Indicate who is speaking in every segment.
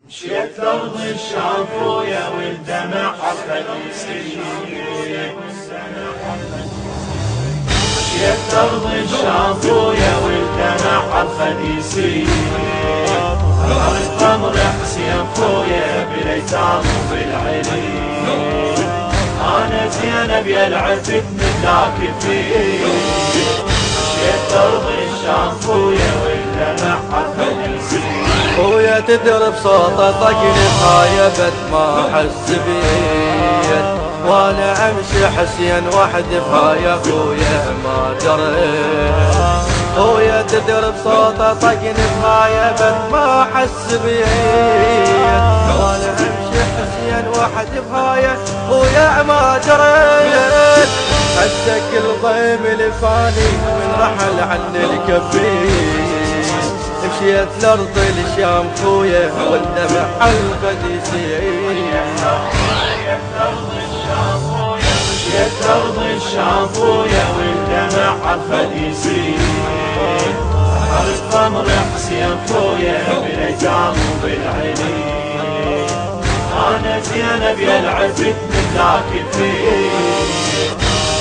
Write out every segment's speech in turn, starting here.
Speaker 1: مشيت لأرض الشام خويا والدمع الخليسي، مشيت لأرض الشام خويا والدمع الخليسي، القمر حسين خويا بالايتام وبالعلي، انا زينب يا العفت من ذاك فيه، مشيت لأرض الشام خويا والدمع الخليسي،
Speaker 2: خويا تدرب صوته طقني خايبت ما احس بيد، وانا امشي حسين وحدي بهاي خويا ما دريت، خويا تدرب صوته طقني بهايبت ما احس بيد، وانا امشي حسين وحدي بهاي خويا ما دريت، حسك الضيم الفاني من رحل عن الكبير، مشيت لأرض الشام خويا والدمع القديسي،
Speaker 1: مشيت لأرض الشام خويا والدمع الخديسي، القمر حسين خويا بالايتام وبالعلي، انا زينب يا العفت من ذاك فيه،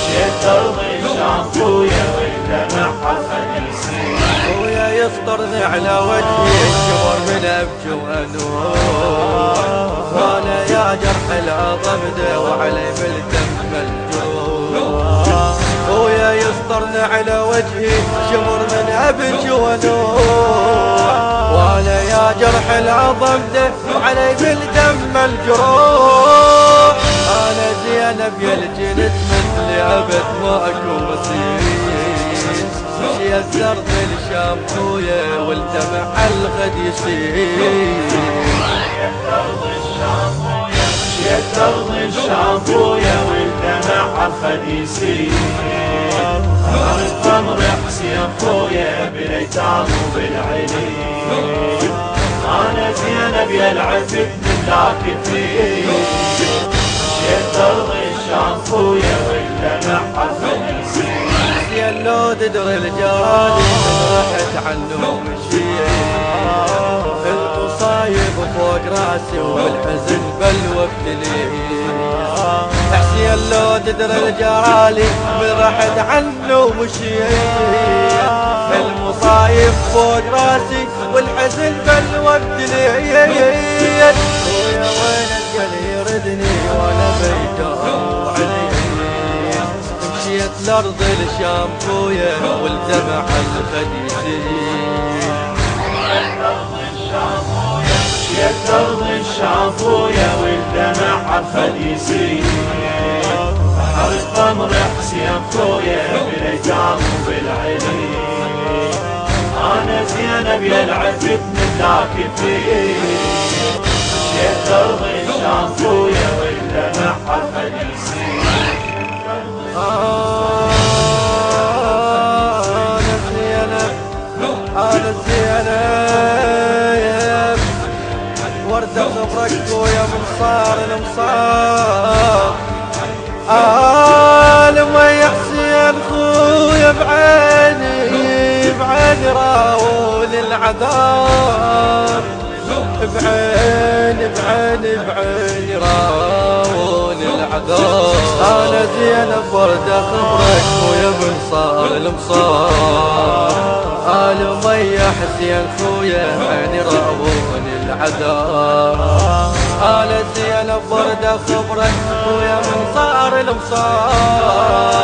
Speaker 1: مشيت لأرض الشام خويا والدمع الخديسي،
Speaker 2: خويا يفطرني على وجهي الشمر من ابكي وانوح، وانا يا جرح العظم وعلي بالدم الجروح، خويا يفطرني على وجهي شمر من ابكي وانوح، وانا يا جرح العظم وعلي بالدم الجروح، انا زينب يا الجنت مثلي ابد ماكو مثيل، مشيت لأرض الشام خويا والدمع القديسي،
Speaker 1: مشيت لأرض الشام خويا والدمع الخديسي، القمر حسين خويا بالايتام وبالعلي، انا زينب يا العفت من ذاك فيه، مشيت لأرض الشام خويا والدمع الخديسي،
Speaker 2: يا لو تدري الجرالي رحت عنه مشيت، المصايب فوق راسي والحزن بل وابتلي، حسين لو تدري الجرالي من رحت عنه مشيت، المصايب فوق راسي والحزن بل وابتلي، خويا وين القلي يردني وانا بيدور علي، مشيت لأرض الشام خويا والدمع الخديسي،
Speaker 1: مشيت لأرض الشام خويا والدمع الخديسي، القمر حسين خويا بالايتام وبالعلي، انا زينب يا العفت من ذاك فيه، مشيت لأرض الشام خويا والدمع الخديسي،
Speaker 2: أنا زينب وردة صبرك ويا منصار المصار، لما حسين خويا بعيني راول العذاب، بعيني راول العذاب، انا زينب وردة خبرك ويا منصار المصار، مي حسين خويا عيني راون العذاب، انا زينب وردة خبرك خويا منصار المصار،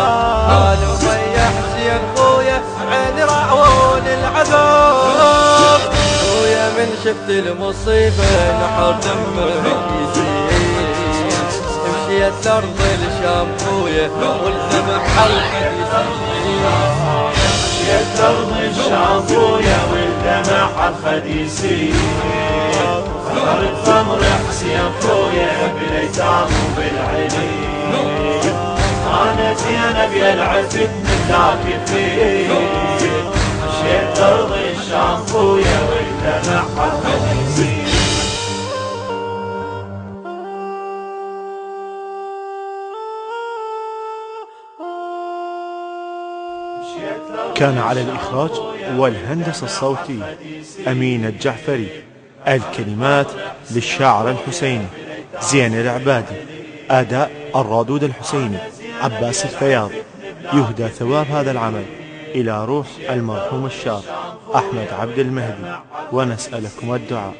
Speaker 2: مي حسين خويا عيني راون العذاب، خويا من شفت المصيبة نحر دمك يزيد، مشيت لأرض الشام خويا والدمع الخديسي،
Speaker 1: مشيت لأرض الشام خويا والدمع الخديسي، القمر حسين خويا بالايتام وبالعلي، انا زينب يا العفت من ذاك فيه، مشيت لأرض الشام خويا والدمع الخديسي.
Speaker 3: كان على الإخراج والهندسة الصوتية أمين الجعفري. الكلمات للشاعر الحسيني زين العبادي. أداء الرادود الحسيني عباس الفياض. يهدى ثواب هذا العمل إلى روح المرحوم الشاب أحمد عبد المهدي، ونسألكم الدعاء.